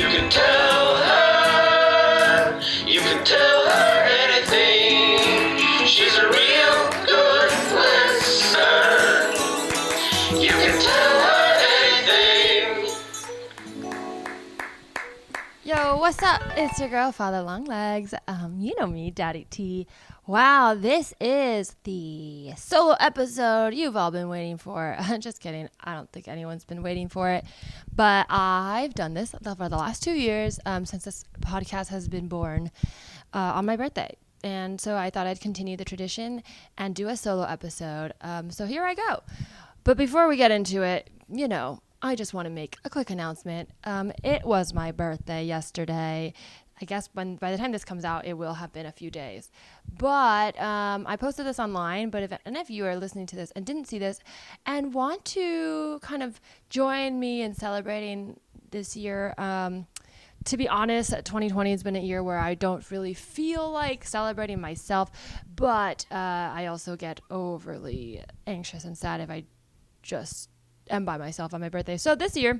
You can tell her, you can tell her anything. She's a real good listener. You can tell her anything. Yo, what's up? It's your girl, Father Longlegs. You know me, Daddy T. Wow, this is the solo episode you've all been waiting for. Just kidding. I don't think anyone's been waiting for it. But I've done this for the last 2 years since this podcast has been born on my birthday. And so I thought I'd continue the tradition and do a solo episode. So here I go. But before we get into it, I just want to make a quick announcement. It was my birthday yesterday. I guess by the time this comes out, it will have been a few days. But I posted this online, but if you are listening to this and didn't see this and want to kind of join me in celebrating this year, to be honest, 2020 has been a year where I don't really feel like celebrating myself, but I also get overly anxious and sad if I just am by myself on my birthday. So this year,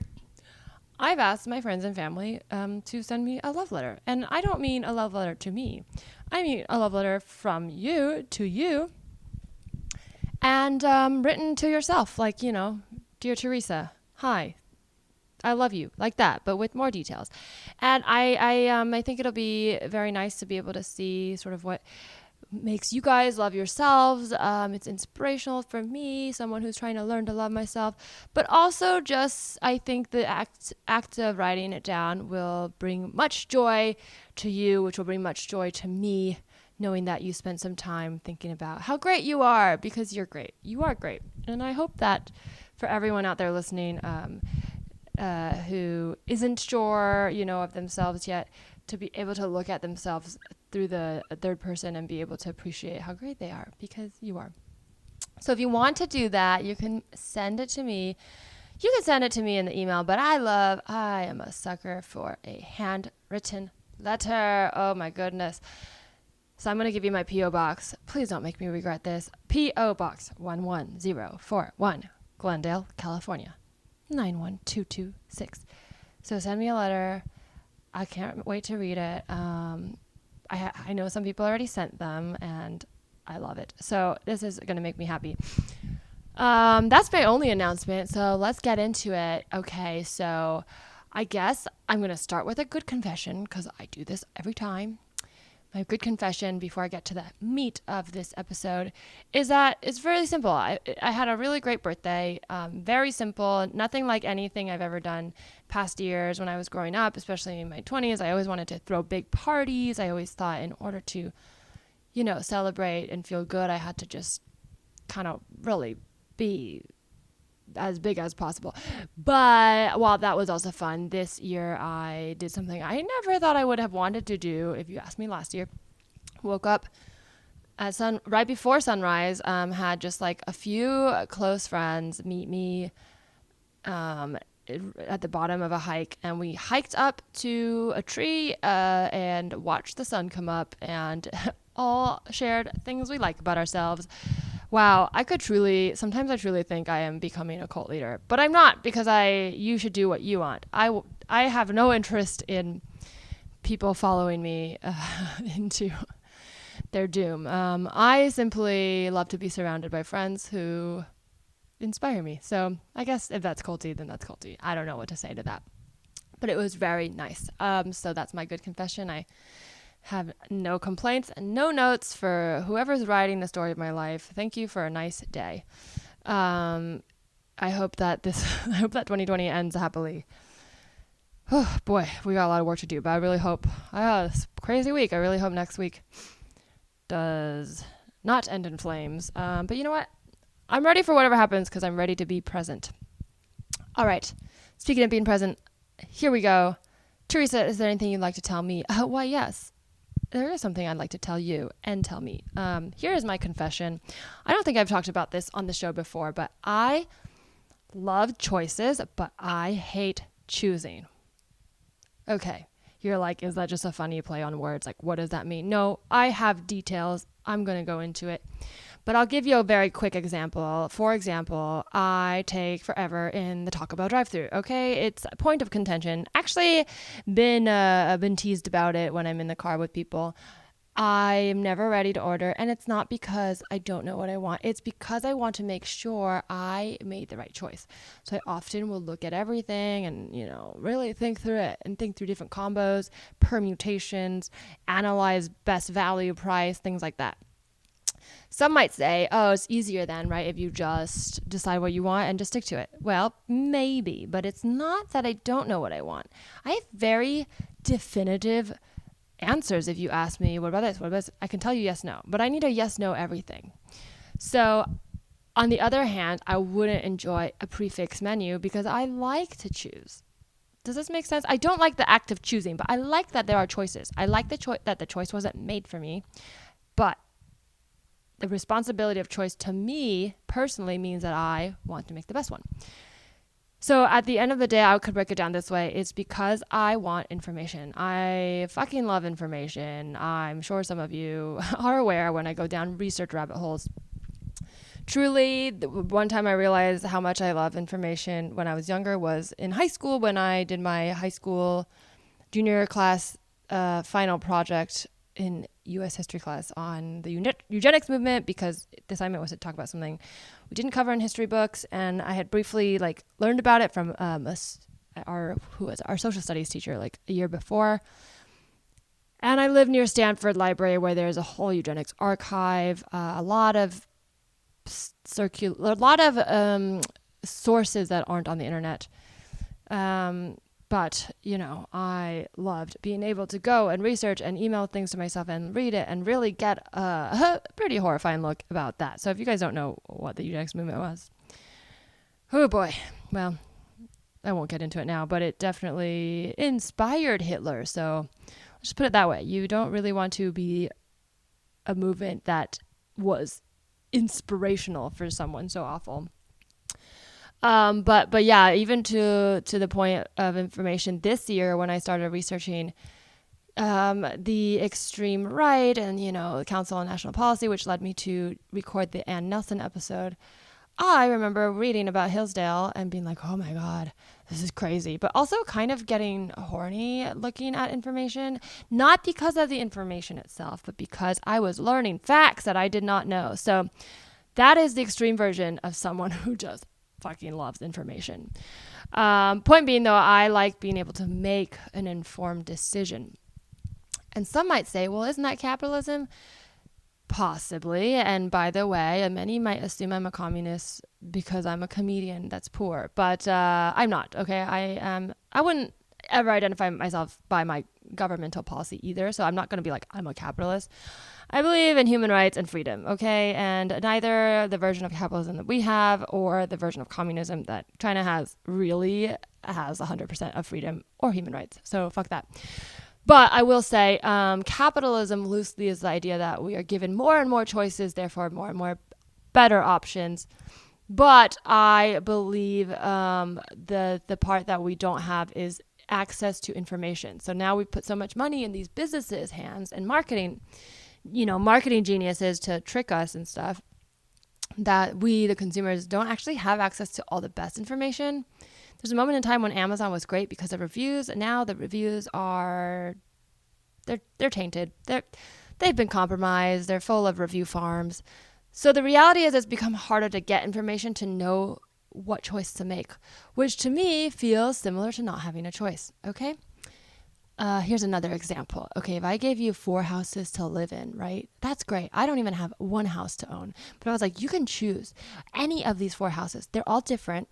I've asked my friends and family to send me a love letter. And I don't mean a love letter to me. I mean a love letter from you to you and written to yourself. Like, Dear Teresa, hi, I love you, like that, but with more details. And I think it'll be very nice to be able to see sort of what makes you guys love yourselves. It's inspirational for me, someone who's trying to learn to love myself, but also just I think the act of writing it down will bring much joy to you, which will bring much joy to me, knowing that you spent some time thinking about how great you are, because you're great. You are great. And I hope that for everyone out there listening who isn't sure, of themselves yet, to be able to look at themselves through the third person and be able to appreciate how great they are, because you are. So if you want to do that, you can send it to me. You can send it to me in the email, but I am a sucker for a handwritten letter. Oh my goodness. So I'm going to give you my P.O. Box. Please don't make me regret this. P.O. Box 11041, Glendale, California, 91226. So send me a letter. I can't wait to read it. I know some people already sent them, and I love it. So this is going to make me happy. That's my only announcement, so let's get into it. Okay, so I guess I'm going to start with a good confession, because I do this every time. My good confession before I get to the meat of this episode is that it's really simple. I had a really great birthday, very simple, nothing like anything I've ever done past years when I was growing up, especially in my 20s. I always wanted to throw big parties. I always thought in order to, celebrate and feel good, I had to just kind of really be as big as possible. But while that was also fun, this year I did something I never thought I would have wanted to do. If you asked me last year, woke up at right before sunrise, had just like a few close friends meet me at the bottom of a hike, and we hiked up to a tree and watched the sun come up, and all shared things we like about ourselves. Wow, sometimes I truly think I am becoming a cult leader, but I'm not, because you should do what you want. I have no interest in people following me into their doom. I simply love to be surrounded by friends who inspire me. So I guess if that's culty, then that's culty. I don't know what to say to that, but it was very nice. So that's my good confession. I have no complaints and no notes for whoever's writing the story of my life. Thank you for a nice day. I hope that 2020 ends happily. Oh boy, we got a lot of work to do, but I really hope, this crazy week, I really hope next week does not end in flames. But you know what? I'm ready for whatever happens, because I'm ready to be present. All right. Speaking of being present, here we go. Teresa, is there anything you'd like to tell me? Why, yes. There is something I'd like to tell you and tell me. Here is my confession. I don't think I've talked about this on the show before, but I love choices, but I hate choosing. Okay, you're like, is that just a funny play on words? Like, what does that mean? No, I have details. I'm going to go into it. But I'll give you a very quick example. For example, I take forever in the Taco Bell drive-thru. Okay, it's a point of contention. Actually, I've been teased about it when I'm in the car with people. I'm never ready to order, and it's not because I don't know what I want. It's because I want to make sure I made the right choice. So I often will look at everything and, really think through it and think through different combos, permutations, analyze best value price, things like that. Some might say, oh, it's easier then, right, if you just decide what you want and just stick to it. Well, maybe, but it's not that I don't know what I want. I have very definitive answers. If you ask me, what about this? What about this? I can tell you yes, no, but I need a yes, no, everything. So on the other hand, I wouldn't enjoy a prefix menu because I like to choose. Does this make sense? I don't like the act of choosing, but I like that there are choices. I like that the choice wasn't made for me, but the responsibility of choice to me personally means that I want to make the best one. So at the end of the day, I could break it down this way. It's because I want information. I fucking love information. I'm sure some of you are aware when I go down research rabbit holes. Truly, one time I realized how much I love information when I was younger was in high school when I did my high school junior class final project in U.S. history class on the eugenics movement, because the assignment was to talk about something we didn't cover in history books, and I had briefly learned about it from our social studies teacher a year before. And I live near Stanford Library, where there's a whole eugenics archive, a lot of sources that aren't on the internet. But, I loved being able to go and research and email things to myself and read it and really get a pretty horrifying look about that. So if you guys don't know what the eugenics movement was, oh boy, well, I won't get into it now, but it definitely inspired Hitler. So let's just put it that way. You don't really want to be a movement that was inspirational for someone so awful. But yeah, even to the point of information this year when I started researching the extreme right and, the Council on National Policy, which led me to record the Ann Nelson episode, I remember reading about Hillsdale and being like, oh my God, this is crazy. But also kind of getting horny looking at information, not because of the information itself, but because I was learning facts that I did not know. So that is the extreme version of someone who just fucking loves information. Point being, though, I like being able to make an informed decision. And some might say, well, isn't that capitalism? Possibly. And by the way, many might assume I'm a communist because I'm a comedian that's poor, but I'm not. Okay, I wouldn't ever identify myself by my governmental policy either. So I'm not going to be like, I'm a capitalist. I believe in human rights and freedom, okay? And neither the version of capitalism that we have or the version of communism that China has really has 100% of freedom or human rights. So fuck that. But I will say capitalism loosely is the idea that we are given more and more choices, therefore more and more better options. But I believe the part that we don't have is access to information. So now we put so much money in these businesses' hands and marketing geniuses to trick us and stuff, that we, the consumers, don't actually have access to all the best information. There's a moment in time when Amazon was great because of reviews, and now the reviews are, they're tainted. They've been compromised. They're full of review farms. So the reality is it's become harder to get information to know what choice to make, which to me feels similar to not having a choice, okay? Here's another example. Okay, if I gave you 4 houses to live in, right? That's great. I don't even have 1 house to own. But I was like, you can choose any of these 4 houses. They're all different.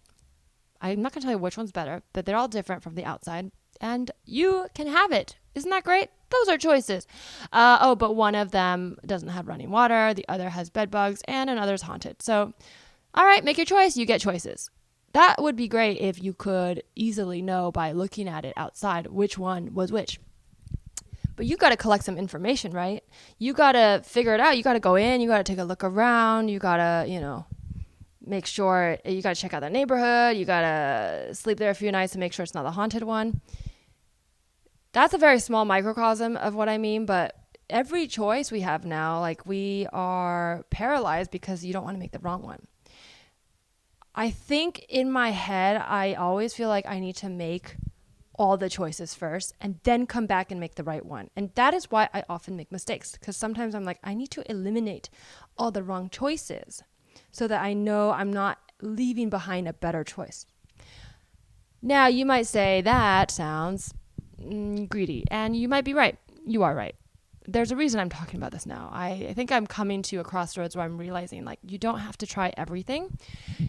I'm not going to tell you which one's better, but they're all different from the outside. And you can have it. Isn't that great? Those are choices. But one of them doesn't have running water. The other has bed bugs, and another's haunted. So, all right, make your choice. You get choices. That would be great if you could easily know by looking at it outside which one was which. But you got to collect some information, right? You got to figure it out. You got to go in. You got to take a look around. You got to, make sure. You got to check out the neighborhood. You got to sleep there a few nights to make sure it's not the haunted one. That's a very small microcosm of what I mean, but every choice we have now, like we are paralyzed because you don't want to make the wrong one. I think in my head, I always feel like I need to make all the choices first and then come back and make the right one. And that is why I often make mistakes, because sometimes I'm like, I need to eliminate all the wrong choices so that I know I'm not leaving behind a better choice. Now, you might say that sounds greedy, and you might be right. You are right. There's a reason I'm talking about this now. I think I'm coming to a crossroads where I'm realizing like you don't have to try everything.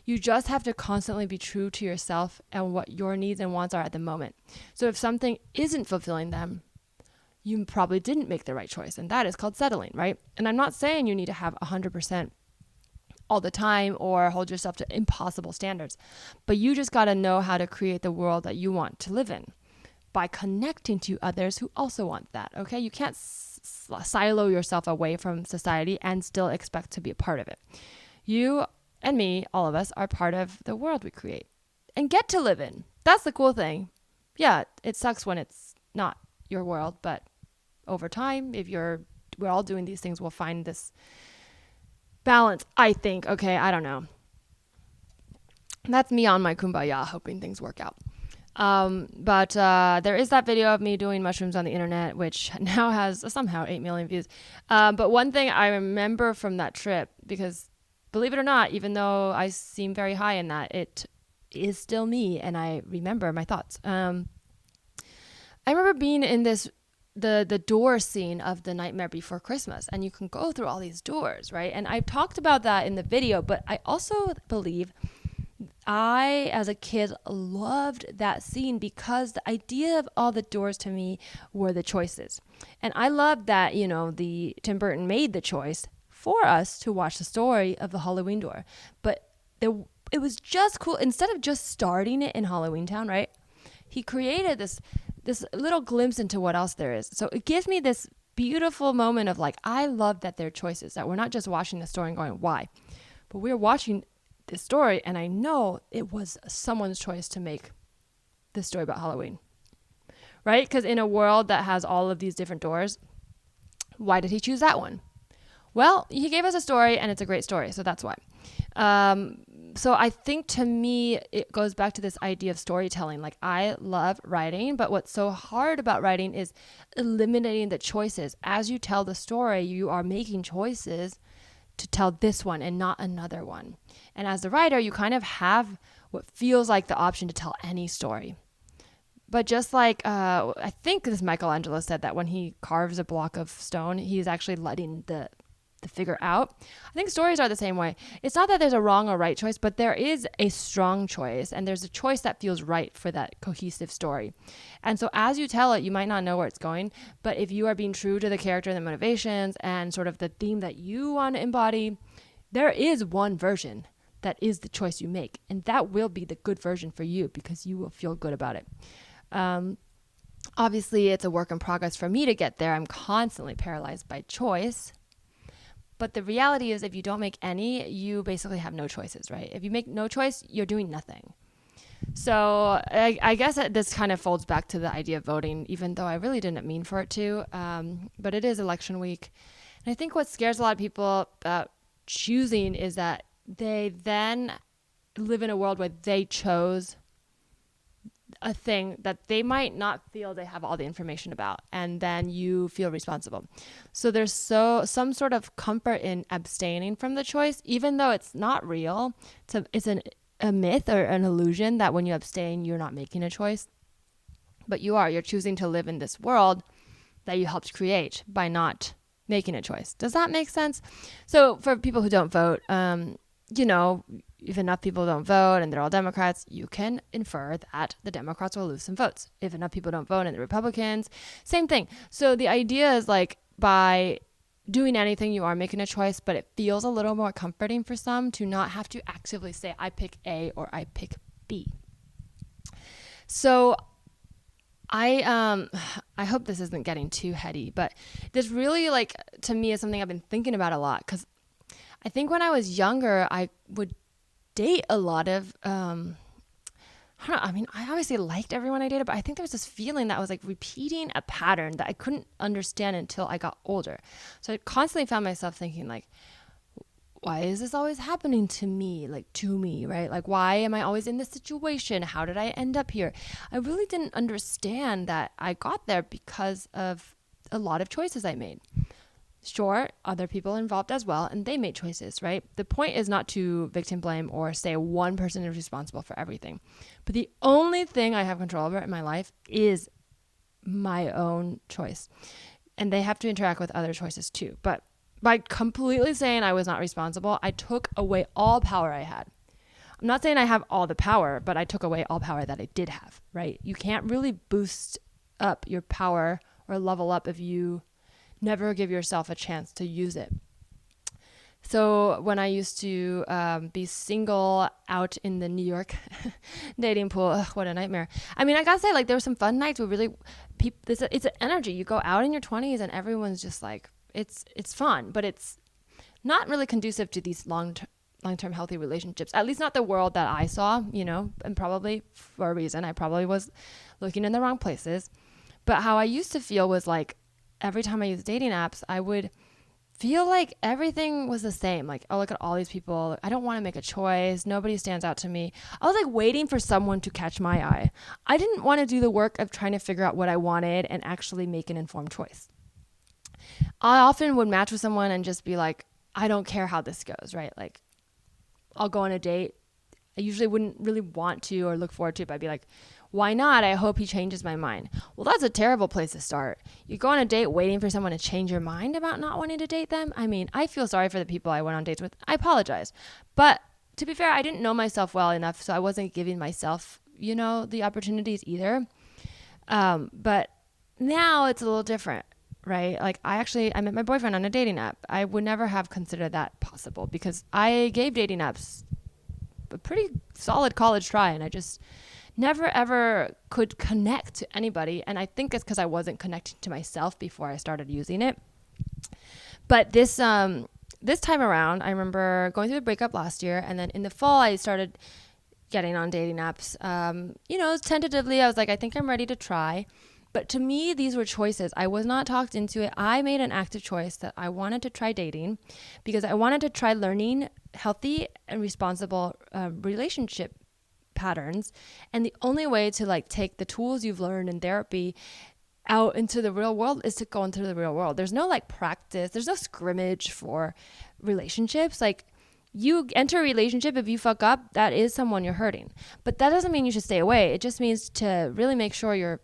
You just have to constantly be true to yourself and what your needs and wants are at the moment. So if something isn't fulfilling them, you probably didn't make the right choice, and that is called settling, right? And I'm not saying you need to have 100% all the time or hold yourself to impossible standards, but you just got to know how to create the world that you want to live in by connecting to others who also want that, okay? You can't silo yourself away from society and still expect to be a part of it. You and me, all of us, are part of the world we create and get to live in. That's the cool thing. Yeah, it sucks when it's not your world, but over time, if we're all doing these things, we'll find this balance, I think. Okay, I don't know. That's me on my kumbaya, hoping things work out. But there is that video of me doing mushrooms on the internet, which now has somehow 8 million views. But one thing I remember from that trip, because believe it or not, even though I seem very high in that, it is still me, and I remember my thoughts. I remember being in the door scene of The Nightmare Before Christmas, and you can go through all these doors, right? And I talked about that in the video, but I also believe I, as a kid, loved that scene because the idea of all the doors to me were the choices. And I loved that, Tim Burton made the choice for us to watch the story of the Halloween door. But it was just cool. Instead of just starting it in Halloween Town, right? He created this little glimpse into what else there is. So it gives me this beautiful moment of like, I love that they're choices, that we're not just watching the story and going, why? But we're watching this story, and I know it was someone's choice to make this story about Halloween, right? Because in a world that has all of these different doors, why did he choose that one? Well, he gave us a story, and it's a great story, so that's why. So I think, to me, it goes back to this idea of storytelling. Like, I love writing, but what's so hard about writing is eliminating the choices. As you tell the story, you are making choices to tell this one and not another one. And as the writer, you kind of have what feels like the option to tell any story. But just like, I think this Michelangelo said that when he carves a block of stone, he's actually letting the figure out. I think stories are the same way. It's not that there's a wrong or right choice, but there is a strong choice, and there's a choice that feels right for that cohesive story. And so as you tell it, you might not know where it's going, but if you are being true to the character and the motivations and sort of the theme that you want to embody, there is one version that is the choice you make, and that will be the good version for you because you will feel good about it. Obviously, it's a work in progress for me to get there. I'm constantly paralyzed by choice. But the reality is, if you don't make any, you basically have no choices, right? If you make no choice, you're doing nothing. So I guess this kind of folds back to the idea of voting, even though I really didn't mean for it to. But it is election week. And I think what scares a lot of people about choosing is that they then live in a world where they chose a thing that they might not feel they have all the information about, and then you feel responsible. So there's some sort of comfort in abstaining from the choice, even though it's not real. It's a myth or an illusion that when you abstain, you're not making a choice, but you're choosing to live in this world that you helped create by not making a choice. Does that make sense? So for people who don't vote, if enough people don't vote and they're all Democrats, you can infer that the Democrats will lose some votes. If enough people don't vote and the Republicans, same thing. So the idea is like by doing anything, you are making a choice, but it feels a little more comforting for some to not have to actively say, I pick A or I pick B. So I hope this isn't getting too heady, but this really, to me, is something I've been thinking about a lot, because I think when I was younger, I would date a lot of I don't know, I mean, I obviously liked everyone I dated, but I think there was this feeling that was like repeating a pattern that I couldn't understand until I got older. So I constantly found myself thinking like, why is this always happening to me, like to me, right? Like, why am I always in this situation? How did I end up here? I really didn't understand that I got there because of a lot of choices I made. Sure, other people involved as well, and they made choices, right? The point is not to victim blame or say one person is responsible for everything. But the only thing I have control over in my life is my own choice. And they have to interact with other choices too. But by completely saying I was not responsible, I took away all power I had. I'm not saying I have all the power, but I took away all power that I did have, right? You can't really boost up your power or level up if you never give yourself a chance to use it. So when I used to be single out in the New York dating pool, what a nightmare. I mean, I gotta say, like, there were some fun nights where really, it's an energy. You go out in your 20s and everyone's just like, it's fun, but it's not really conducive to these long-term healthy relationships, at least not the world that I saw, and probably for a reason. I probably was looking in the wrong places. But how I used to feel was like, every time I used dating apps, I would feel like everything was the same. Like, oh, look at all these people. I don't want to make a choice. Nobody stands out to me. I was like waiting for someone to catch my eye. I didn't want to do the work of trying to figure out what I wanted and actually make an informed choice. I often would match with someone and just be like, I don't care how this goes, right? Like, I'll go on a date. I usually wouldn't really want to or look forward to it, but I'd be like, why not? I hope he changes my mind. Well, that's a terrible place to start. You go on a date waiting for someone to change your mind about not wanting to date them. I mean, I feel sorry for the people I went on dates with. I apologize. But to be fair, I didn't know myself well enough, so I wasn't giving myself, the opportunities either. But now it's a little different, right? Like, I met my boyfriend on a dating app. I would never have considered that possible because I gave dating apps a pretty solid college try, and I just never ever could connect to anybody. And I think it's because I wasn't connecting to myself before I started using it. But this time around, I remember going through a breakup last year, and then in the fall I started getting on dating apps. Tentatively, I was like, I think I'm ready to try. But to me, these were choices. I was not talked into it. I made an active choice that I wanted to try dating because I wanted to try learning healthy and responsible relationship patterns. And the only way to take the tools you've learned in therapy out into the real world is to go into the real world. There's no practice. There's no scrimmage for relationships. You enter a relationship, if you fuck up, that is someone you're hurting. But that doesn't mean you should stay away. It just means to really make sure you're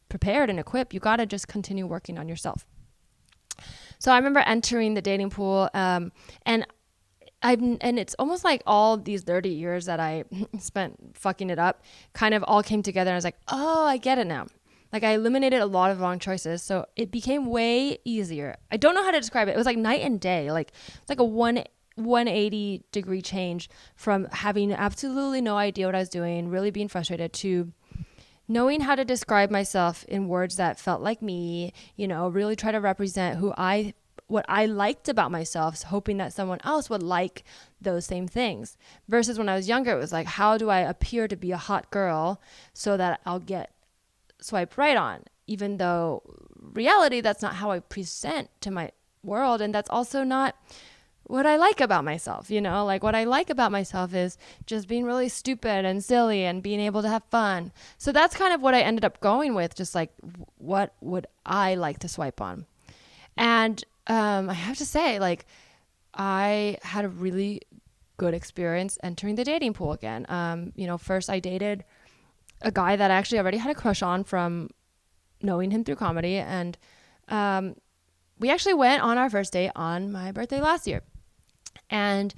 prepared and equipped. You got to just continue working on yourself. So I remember entering the dating pool, and it's almost like all these 30 years that I spent fucking it up kind of all came together. And I was like, oh, I get it now. I eliminated a lot of wrong choices. So it became way easier. I don't know how to describe it. It was like night and day. It's like a 180 degree change from having absolutely no idea what I was doing, really being frustrated, to knowing how to describe myself in words that felt like me, really try to represent what I liked about myself, hoping that someone else would like those same things. Versus when I was younger, it was like, how do I appear to be a hot girl so that I'll get swiped right on? Even though reality, that's not how I present to my world. And that's also not what I like about myself, what I like about myself is just being really stupid and silly and being able to have fun. So that's kind of what I ended up going with, just what would I like to swipe on? And I have to say, I had a really good experience entering the dating pool again. First I dated a guy that I actually already had a crush on from knowing him through comedy. And we actually went on our first date on my birthday last year. And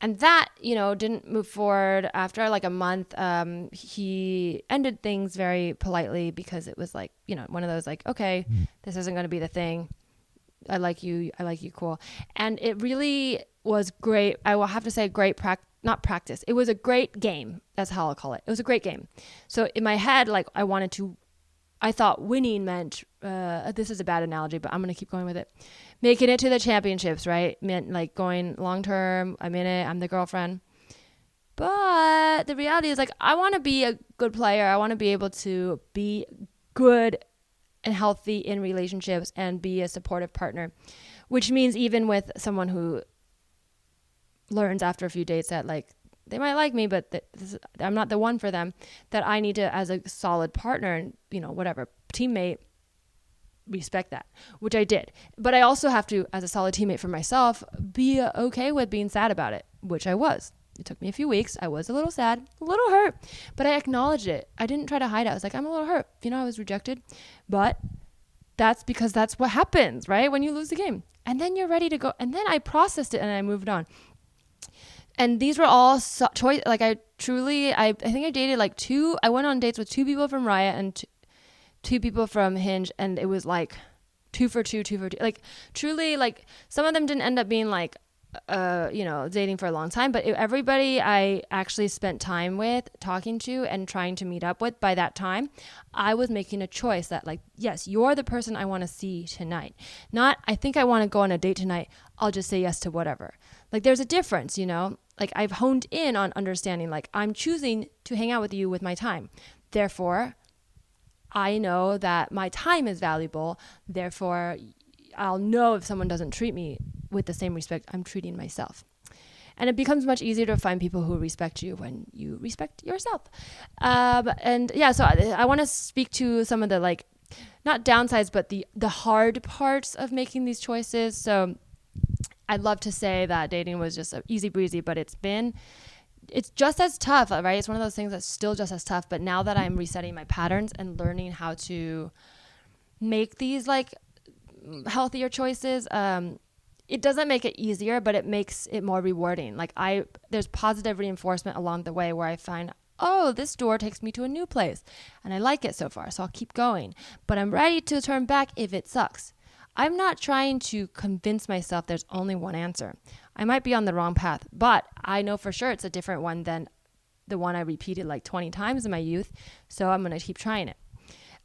that, didn't move forward. After a month, he ended things very politely because it was one of those okay, this isn't going to be the thing. I like you, cool. And it really was great. I will have to say not practice. It was a great game. That's how I'll call it. It was a great game. So in my head, I thought winning meant, this is a bad analogy, but I'm going to keep going with it. Making it to the championships, right? Meant going long term. I'm in it. I'm the girlfriend. But the reality is, like, I want to be a good player. I want to be able to be good and healthy in relationships and be a supportive partner, which means even with someone who learns after a few dates that, like, they might like me, but I'm not the one for them, that I need to, as a solid partner and, you know, whatever, teammate, respect that, which I did. But I also have to, as a solid teammate for myself, be okay with being sad about it, which I was. It took me a few weeks. I was a little sad, a little hurt, but I acknowledged it. I didn't try to hide it. I was like, I'm a little hurt. You know, I was rejected, but that's because that's what happens, right? When you lose the game, and then you're ready to go. And then I processed it and I moved on. And these were all choice. Like, I think I dated like I went on dates with 2 people from Riot and two people from Hinge, and it was like 2 for 2, 2 for 2. Like, truly, like, some of them didn't end up being like, you know, dating for a long time, but everybody I actually spent time with, talking to, and trying to meet up with, by that time, I was making a choice that, like, yes, you're the person I want to see tonight. Not, I think I want to go on a date tonight, I'll just say yes to whatever. Like, there's a difference, you know? Like, I've honed in on understanding, like, I'm choosing to hang out with you with my time. Therefore, I know that my time is valuable. Therefore, I'll know if someone doesn't treat me with the same respect I'm treating myself. And it becomes much easier to find people who respect you when you respect yourself. And yeah, so I want to speak to some of the, like, not downsides, but the hard parts of making these choices. So I'd love to say that dating was just easy breezy, but it's just as tough, right? It's one of those things that's still just as tough. But now that I'm resetting my patterns and learning how to make these, like, healthier choices, it doesn't make it easier, but it makes it more rewarding. Like, there's positive reinforcement along the way where I find, oh, this door takes me to a new place and I like it so far, so I'll keep going. But I'm ready to turn back if it sucks. I'm not trying to convince myself there's only one answer. I might be on the wrong path, but I know for sure it's a different one than the one I repeated like 20 times in my youth, so I'm going to keep trying it.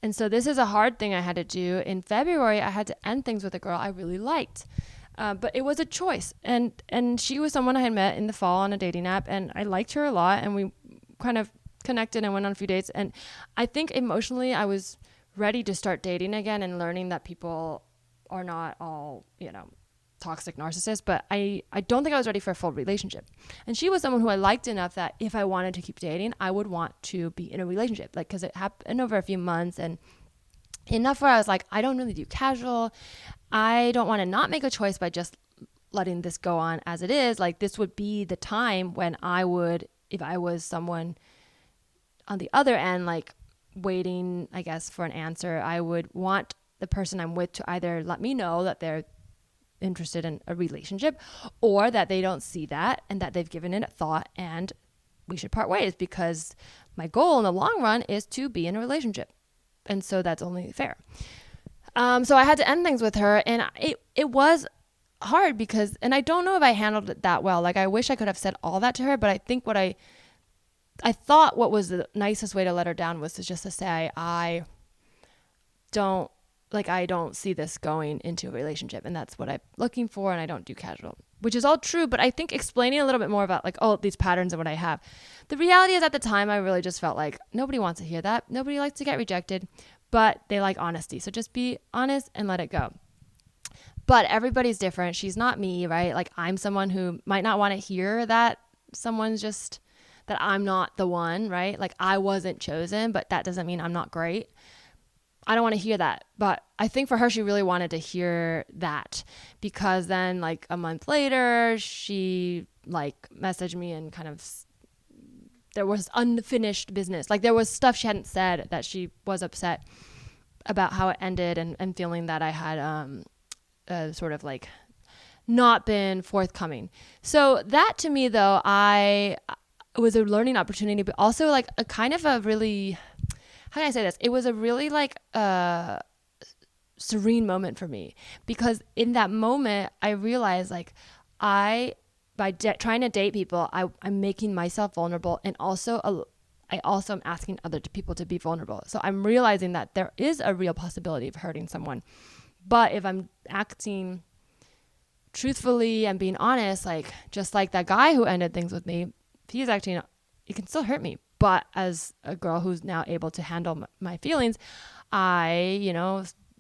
And so this is a hard thing I had to do. In February, I had to end things with a girl I really liked. But it was a choice. And she was someone I had met in the fall on a dating app, and I liked her a lot, and we kind of connected and went on a few dates. And I think emotionally I was ready to start dating again and learning that people are not all, you know, toxic narcissists, but I don't think I was ready for a full relationship. And she was someone who I liked enough that if I wanted to keep dating, I would want to be in a relationship, like, because it happened over a few months and enough where I was like, I don't really do casual. I don't want to not make a choice by just letting this go on as it is. Like, this would be the time when I would, if I was someone on the other end, like, waiting, I guess, for an answer, I would want the person I'm with to either let me know that they're interested in a relationship, or that they don't see that and that they've given it a thought and we should part ways, because my goal in the long run is to be in a relationship. And so that's only fair. So I had to end things with her, and it was hard because, and I don't know if I handled it that well. Like, I wish I could have said all that to her, but I think I thought what was the nicest way to let her down was just to say, I don't see this going into a relationship, and that's what I'm looking for, and I don't do casual, which is all true. But I think explaining a little bit more about, like, oh, these patterns and what I have. The reality is, at the time, I really just felt like nobody wants to hear that. Nobody likes to get rejected, but they like honesty. So just be honest and let it go. But everybody's different. She's not me, right? Like, I'm someone who might not want to hear that someone's just, that I'm not the one, right? Like, I wasn't chosen, but that doesn't mean I'm not great. I don't want to hear that. But I think for her, she really wanted to hear that, because then, like, a month later, she, like, messaged me and kind of, there was unfinished business. Like, there was stuff she hadn't said that she was upset about how it ended, and feeling that I had sort of, like, not been forthcoming. So that, to me, though, it was a learning opportunity, but also, like, a kind of a really, how can I say this? It was a really, like, serene moment for me, because in that moment I realized, like, by trying to date people, I'm making myself vulnerable, and also I also am asking other people to be vulnerable. So I'm realizing that there is a real possibility of hurting someone, but if I'm acting truthfully and being honest, like, just like that guy who ended things with me, he's acting, it can still hurt me. But as a girl who's now able to handle my feelings, I,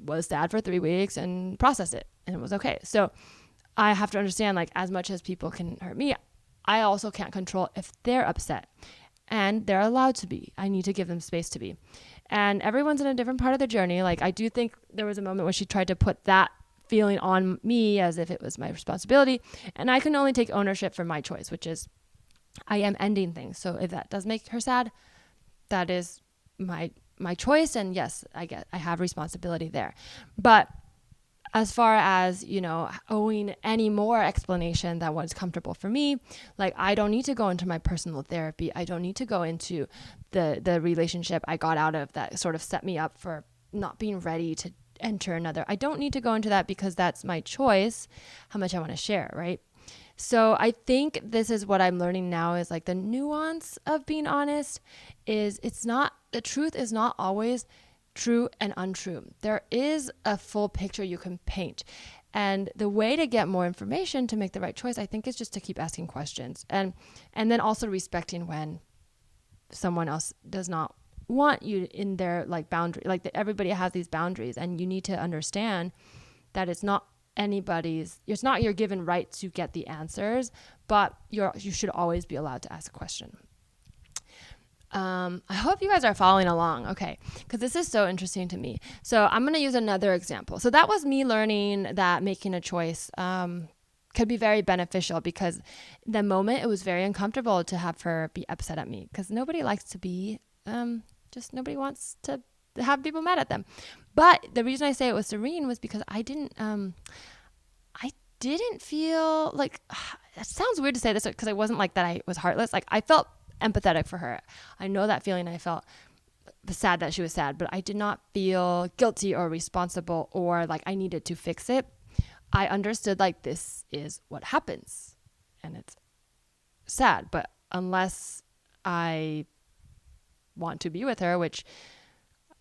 was sad for 3 weeks and processed it, and it was okay. So I have to understand, like, as much as people can hurt me, I also can't control if they're upset, and they're allowed to be. I need to give them space to be. And everyone's in a different part of the journey. Like, I do think there was a moment when she tried to put that feeling on me as if it was my responsibility. And I can only take ownership for my choice, which is I am ending things. So if that does make her sad, that is my choice. And yes, I have responsibility there. But as far as, owing any more explanation than what's comfortable for me, like, I don't need to go into my personal therapy. I don't need to go into the relationship I got out of that sort of set me up for not being ready to enter another. I don't need to go into that because that's my choice, how much I want to share, right? So I think this is what I'm learning now is like the nuance of being honest is the truth is not always true and untrue. There is a full picture you can paint. And the way to get more information to make the right choice, I think, is just to keep asking questions and then also respecting when someone else does not want you in their like boundary. Like everybody has these boundaries, and you need to understand that it's not your given right to get the answers, but you should always be allowed to ask a question. I hope you guys are following along. Okay. Because this is so interesting to me. So I'm going to use another example. So that was me learning that making a choice, could be very beneficial because the moment it was very uncomfortable to have her be upset at me because nobody likes to be, nobody wants to have people mad at them. But the reason I say it was serene was because I didn't feel like, it sounds weird to say this because it wasn't like that I was heartless. Like I felt empathetic for her. I know that feeling. I felt sad that she was sad, but I did not feel guilty or responsible or like I needed to fix it. I understood like this is what happens and it's sad, but unless I want to be with her, which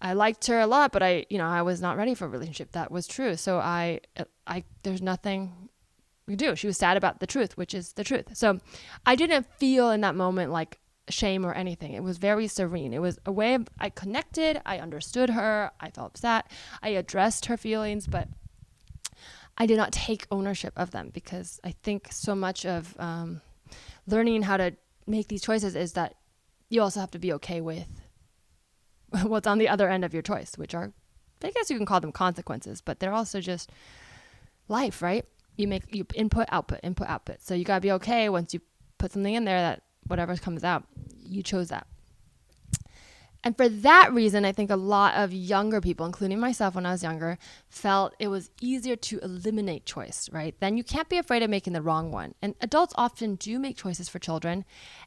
I liked her a lot, but I was not ready for a relationship. That was true. So there's nothing we do. She was sad about the truth, which is the truth. So I didn't feel in that moment like shame or anything. It was very serene. It was a way I connected. I understood her. I felt upset. I addressed her feelings, but I did not take ownership of them because I think so much of learning how to make these choices is that you also have to be okay with what's on the other end of your choice, which are, I guess you can call them consequences, but they're also just life, right? You input, output. So you gotta be okay once you put something in there that whatever comes out, you chose that. And for that reason, I think a lot of younger people, including myself when I was younger, felt it was easier to eliminate choice, right? Then you can't be afraid of making the wrong one. And adults often do make choices for children.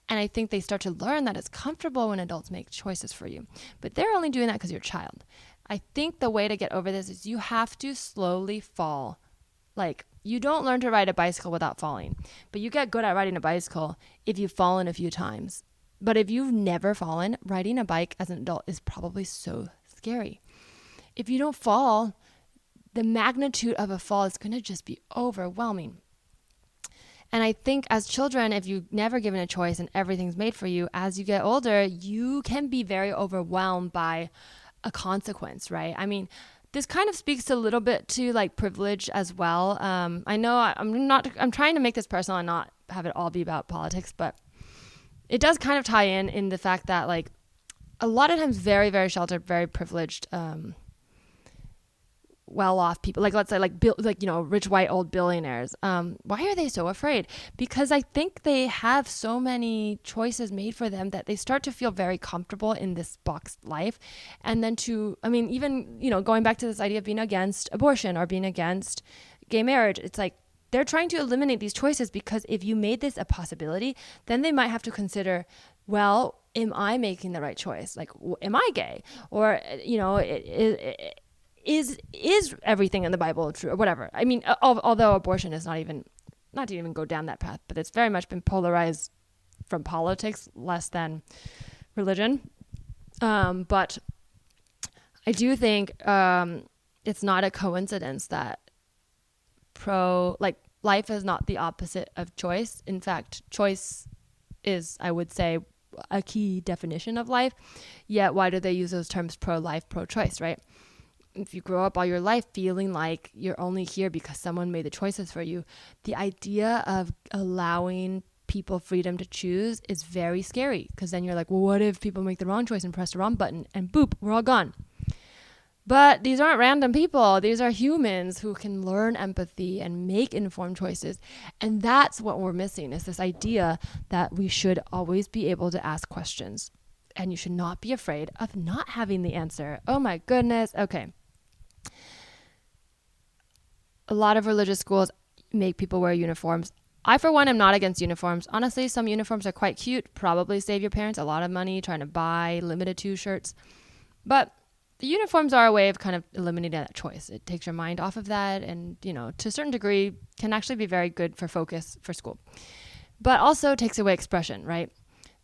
And I think they start to learn that it's comfortable when adults make choices for you. But they're only doing that because you're a child. I think the way to get over this is you have to slowly fall. Like, you don't learn to ride a bicycle without falling. But you get good at riding a bicycle if you've fallen a few times. But if you've never fallen, riding a bike as an adult is probably so scary. If you don't fall, the magnitude of a fall is going to just be overwhelming. And I think as children, if you've never given a choice and everything's made for you, as you get older, you can be very overwhelmed by a consequence, right? I mean, this kind of speaks a little bit to like privilege as well. I know I'm trying to make this personal and not have it all be about politics, but it does kind of tie in the fact that like a lot of times very, very sheltered, very privileged, well-off people, like let's say rich white old billionaires. Why are they so afraid? Because I think they have so many choices made for them that they start to feel very comfortable in this boxed life. And then even, going back to this idea of being against abortion or being against gay marriage, it's like, they're trying to eliminate these choices because if you made this a possibility, then they might have to consider, well, am I making the right choice? Like, am I gay? Or, is everything in the Bible true or whatever? I mean, although abortion is not to even go down that path, but it's very much been polarized from politics less than religion. But I do think it's not a coincidence that life is not the opposite of choice. In fact, choice is, I would say, a key definition of life. Yet why do they use those terms pro-life, pro-choice, right? If you grow up all your life feeling like you're only here because someone made the choices for you, the idea of allowing people freedom to choose is very scary, because then you're like, well, what if people make the wrong choice and press the wrong button and boop, we're all gone. But these aren't random people. These are humans who can learn empathy and make informed choices. And that's what we're missing, is this idea that we should always be able to ask questions. And you should not be afraid of not having the answer. Oh my goodness. Okay. A lot of religious schools make people wear uniforms. I, for one, am not against uniforms. Honestly, some uniforms are quite cute. Probably save your parents a lot of money trying to buy limited to shirts. But the uniforms are a way of kind of eliminating that choice. It takes your mind off of that, and, to a certain degree can actually be very good for focus for school, but also takes away expression, right?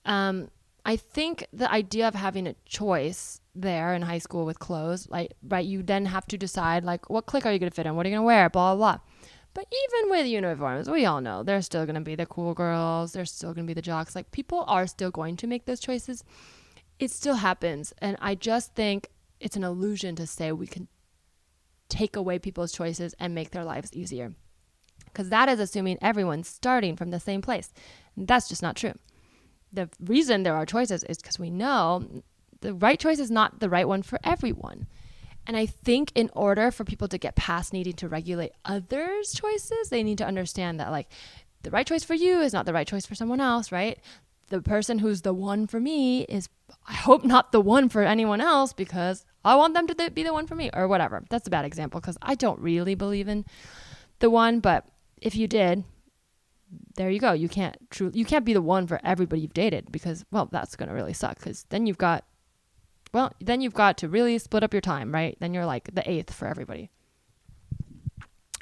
I think the idea of having a choice there in high school with clothes, like, right, you then have to decide, like, what clique are you going to fit in? What are you going to wear? Blah, blah, blah. But even with uniforms, we all know there's still going to be the cool girls. There's still going to be the jocks. Like, people are still going to make those choices. It still happens. And I just think it's an illusion to say we can take away people's choices and make their lives easier, because that is assuming everyone's starting from the same place. And that's just not true. The reason there are choices is because we know the right choice is not the right one for everyone. And I think in order for people to get past needing to regulate others' choices, they need to understand that, like, the right choice for you is not the right choice for someone else, right? The person who's the one for me is, I hope, not the one for anyone else, because I want them to be the one for me, or whatever. That's a bad example, because I don't really believe in the one. But if you did, there you go. You can't be the one for everybody you've dated, because, well, that's going to really suck, because then you've got to really split up your time, right? Then you're like the eighth for everybody.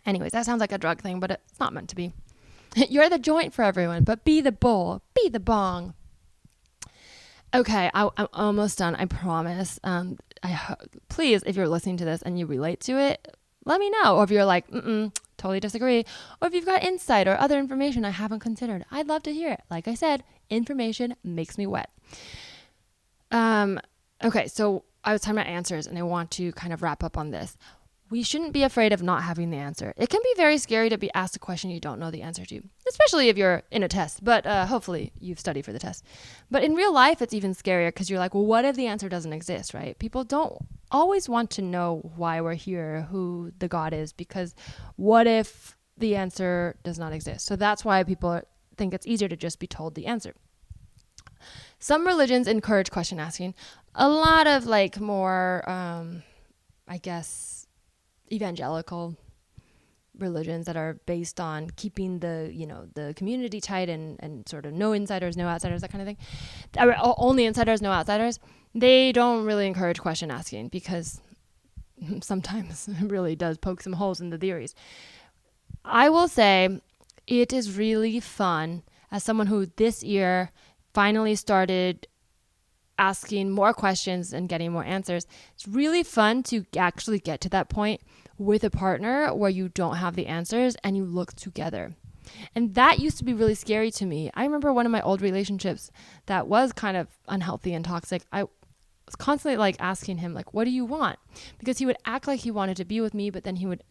Anyways, that sounds like a drug thing, but it's not meant to be. You're the joint for everyone, but be the bowl, be the bong. Okay, I'm almost done, I promise. Please, if you're listening to this and you relate to it, let me know. Or if you're like, totally disagree. Or if you've got insight or other information I haven't considered, I'd love to hear it. Like I said, information makes me wet. Okay, so I was talking about answers, and I want to kind of wrap up on this. We shouldn't be afraid of not having the answer. It can be very scary to be asked a question you don't know the answer to, especially if you're in a test, but hopefully you've studied for the test. But in real life, it's even scarier, because you're like, well, what if the answer doesn't exist, right? People don't always want to know why we're here, who the God is, because what if the answer does not exist? So that's why people think it's easier to just be told the answer. Some religions encourage question asking. A lot of more, I guess, evangelical religions that are based on keeping the community tight and sort of no insiders, no outsiders, that kind of thing. Only insiders, no outsiders. They don't really encourage question asking, because sometimes it really does poke some holes in the theories. I will say it is really fun, as someone who this year finally started asking more questions and getting more answers. It's really fun to actually get to that point with a partner where you don't have the answers and you look together. And that used to be really scary to me. I remember one of my old relationships that was kind of unhealthy and toxic. I was constantly asking him, what do you want? Because he would act like he wanted to be with me, but then he would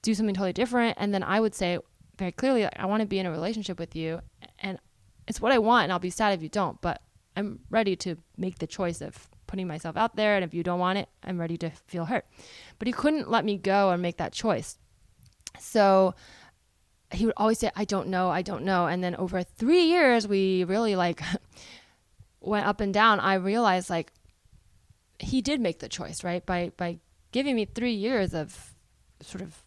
do something totally different. And then I would say very clearly, I want to be in a relationship with you, and it's what I want, and I'll be sad if you don't, but I'm ready to make the choice of putting myself out there. And if you don't want it, I'm ready to feel hurt. But he couldn't let me go and make that choice. So he would always say, I don't know. And then over 3 years, we really went up and down. I realized he did make the choice, right? By giving me 3 years of sort of,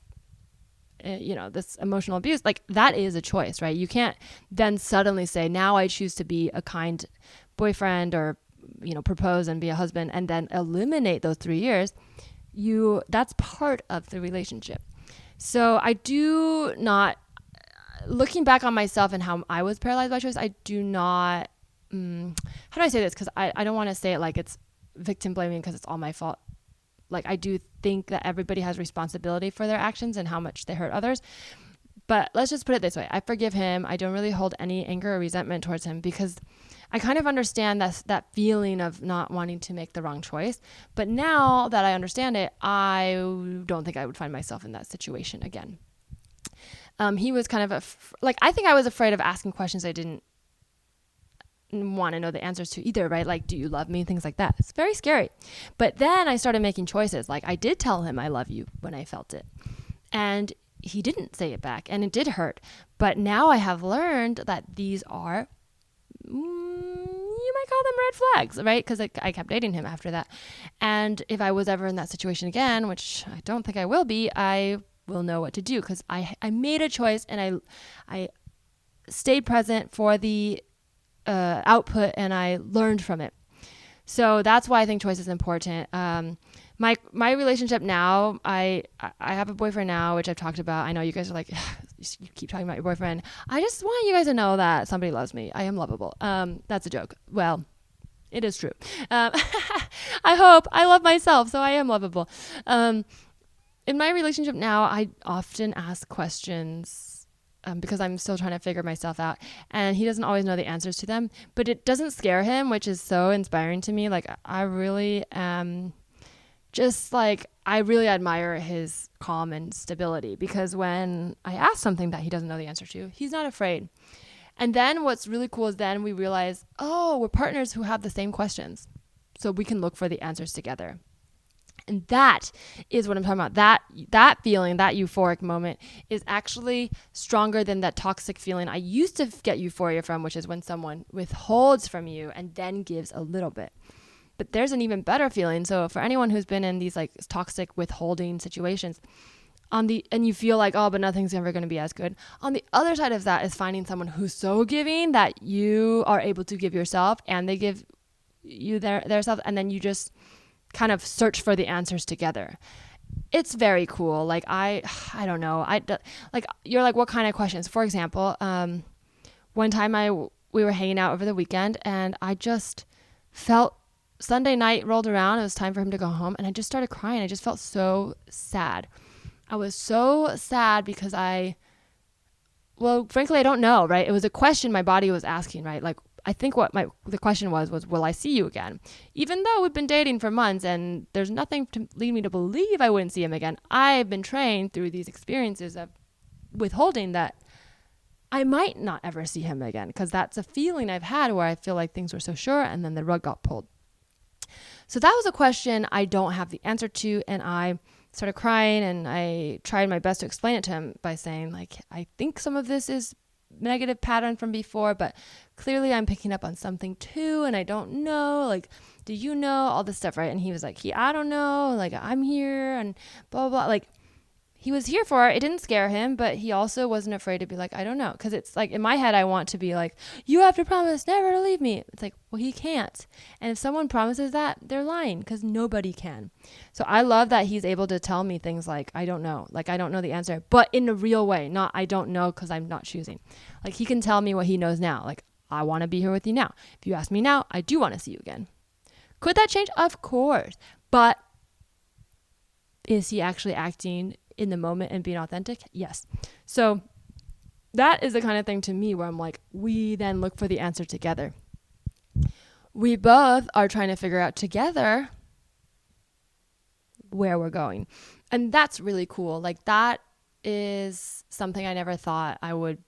this emotional abuse, that is a choice, right? You can't then suddenly say, now I choose to be a kind boyfriend, or, propose and be a husband, and then eliminate those 3 years. That's part of the relationship. So I do not, looking back on myself and how I was paralyzed by choice, I do not, how do I say this? Because I don't want to say it like it's victim blaming, because it's all my fault. I do think that everybody has responsibility for their actions and how much they hurt others. But let's just put it this way. I forgive him. I don't really hold any anger or resentment towards him because I kind of understand that feeling of not wanting to make the wrong choice. But now that I understand it, I don't think I would find myself in that situation again. He was kind of I think I was afraid of asking questions I didn't want to know the answers to either, right? Like, do you love me? Things like that. It's very scary. But then I started making choices. Like, I did tell him I love you when I felt it. And he didn't say it back, and it did hurt. But now I have learned that these are, you might call them red flags, right? Because I kept dating him after that. And if I was ever in that situation again, which I don't think I will be, I will know what to do because I made a choice and I stayed present for the output and I learned from it. So that's why I think choice is important. My relationship now, I have a boyfriend now, which I've talked about. I know you guys are like, you keep talking about your boyfriend. I just want you guys to know that somebody loves me. I am lovable. That's a joke. Well, it is true. I hope. I love myself, so I am lovable. In my relationship now, I often ask questions because I'm still trying to figure myself out, and he doesn't always know the answers to them, but it doesn't scare him, which is so inspiring to me. Like, I really am I really admire his calm and stability because when I ask something that he doesn't know the answer to, he's not afraid. And then what's really cool is then we realize, oh, we're partners who have the same questions. So we can look for the answers together. And that is what I'm talking about. That feeling, that euphoric moment is actually stronger than that toxic feeling I used to get euphoria from, which is when someone withholds from you and then gives a little bit. But there's an even better feeling. So for anyone who's been in these like toxic withholding situations, and you feel like, oh, but nothing's ever going to be as good. On the other side of that is finding someone who's so giving that you are able to give yourself and they give you their self, and then you just kind of search for the answers together. It's very cool. Like I don't know. Like you're like, what kind of questions? For example, one time we were hanging out over the weekend and I just felt Sunday night rolled around. It was time for him to go home and I just started crying. I just felt so sad. I was so sad because frankly, I don't know, right? It was a question my body was asking, right? Like, I think what the question was, will I see you again? Even though we've been dating for months and there's nothing to lead me to believe I wouldn't see him again, I've been trained through these experiences of withholding that I might not ever see him again because that's a feeling I've had where I feel like things were so sure and then the rug got pulled. So that was a question I don't have the answer to, and I started crying and I tried my best to explain it to him by saying, like, I think some of this is negative pattern from before, but clearly I'm picking up on something too, and I don't know, like, do you know all this stuff, right? And he was like, I don't know, like, I'm here and blah, blah, blah. Like, he was here for it. It didn't scare him, but he also wasn't afraid to be like, I don't know. Because it's like, in my head, I want to be like, you have to promise never to leave me. It's like, well, he can't. And if someone promises that, they're lying because nobody can. So I love that he's able to tell me things like, I don't know. Like, I don't know the answer, but in a real way, not I don't know because I'm not choosing. Like, he can tell me what he knows now. Like, I want to be here with you now. If you ask me now, I do want to see you again. Could that change? Of course. But is he actually acting in the moment and being authentic? Yes. So that is the kind of thing to me where I'm like, we then look for the answer together. We both are trying to figure out together where we're going. And that's really cool. Like, that is something I never thought I would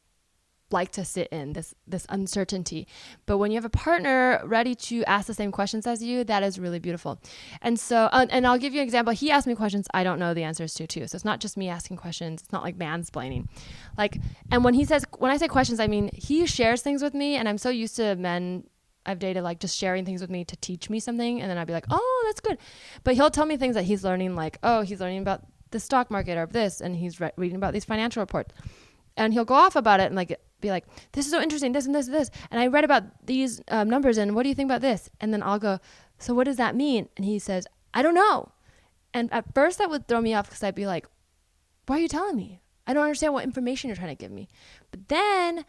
like to sit in, this uncertainty. But when you have a partner ready to ask the same questions as you, that is really beautiful. And so, and I'll give you an example. He asked me questions I don't know the answers to too. So it's not just me asking questions. It's not like mansplaining. Like, and when I say questions, I mean, he shares things with me, and I'm so used to men I've dated, like, just sharing things with me to teach me something. And then I'd be like, oh, that's good. But he'll tell me things that he's learning, like, oh, he's learning about the stock market or this, and he's reading about these financial reports. And he'll go off about it and like be like, this is so interesting, this and this and this. And I read about these numbers, and what do you think about this? And then I'll go, so what does that mean? And he says, I don't know. And at first that would throw me off because I'd be like, why are you telling me? I don't understand what information you're trying to give me. But then,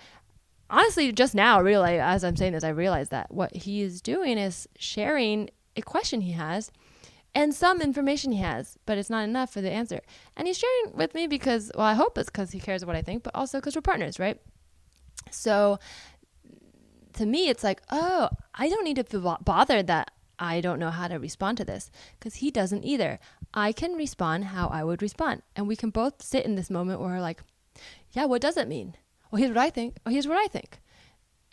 honestly, just now, really, as I'm saying this, I realize that what he is doing is sharing a question he has and some information he has, but it's not enough for the answer. And he's sharing with me because, well, I hope it's because he cares what I think, but also because we're partners, right? So to me, it's like, oh, I don't need to feel bothered that I don't know how to respond to this, because he doesn't either. I can respond how I would respond. And we can both sit in this moment where we're like, yeah, what does it mean? Well, here's what I think. Oh, here's what I think.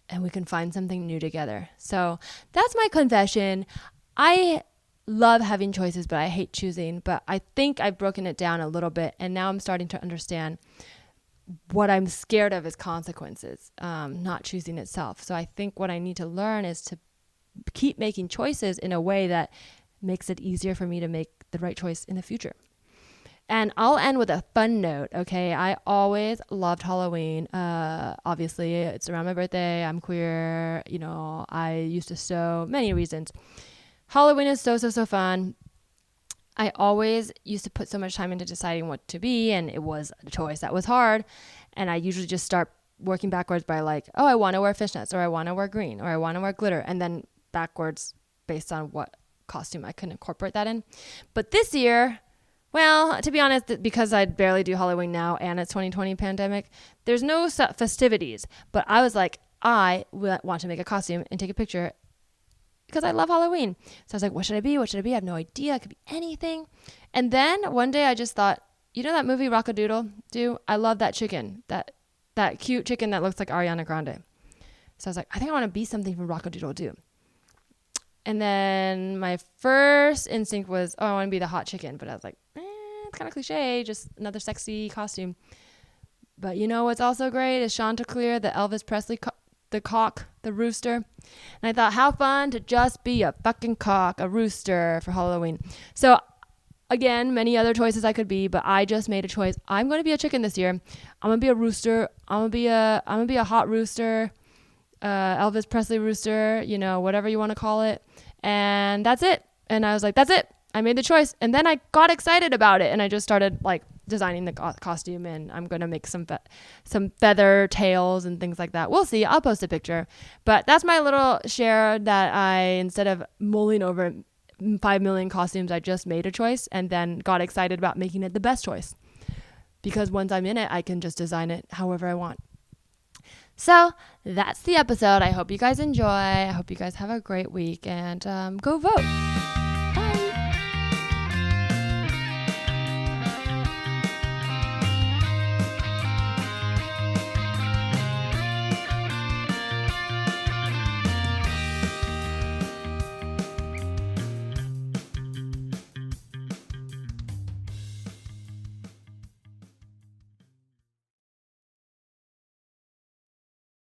And we can find something new together. So that's my confession. I love having choices, but I hate choosing. But I think I've broken it down a little bit. And now I'm starting to understand what I'm scared of is consequences, not choosing itself. So I think what I need to learn is to keep making choices in a way that makes it easier for me to make the right choice in the future. And I'll end with a fun note, okay? I always loved Halloween. Obviously, it's around my birthday. I'm queer. You know, I used to sew. Many reasons. Halloween is so fun. I always used to put so much time into deciding what to be, and it was a choice that was hard. And I usually just start working backwards by like, oh, I want to wear fishnets, or I want to wear green, or I want to wear glitter, and then backwards based on what costume I can incorporate that in. But this year, well, to be honest, because I barely do Halloween now and it's 2020 pandemic, there's no festivities. But I was like, I want to make a costume and take a picture because I love Halloween. So I was like, what should I be? What should I be? I have no idea. It could be anything. And then one day I just thought, you know that movie Rock-a-Doodle Doo? I love that chicken, that cute chicken that looks like Ariana Grande. So I was like, I think I want to be something from Rock-a-Doodle Doo. And then my first instinct was, oh, I want to be the hot chicken. But I was like, it's kind of cliche, just another sexy costume. But you know what's also great is Chanticleer, the Elvis Presley, the cock, the rooster. And I thought, how fun to just be a fucking cock, a rooster for Halloween. So again, many other choices I could be, but I just made a choice. I'm going to be a chicken this year. I'm going to be a rooster. I'm going to be a hot rooster. Elvis Presley rooster, you know, whatever you want to call it. And that's it. And I was like, that's it. I made the choice. And then I got excited about it. And I just started like designing the costume, and I'm going to make some feather tails and things like that. We'll see. I'll post a picture. But that's my little share that instead of mulling over 5 million costumes, I just made a choice and then got excited about making it the best choice. Because once I'm in it, I can just design it however I want. So that's the episode. I hope you guys enjoy. I hope you guys have a great week, and go vote.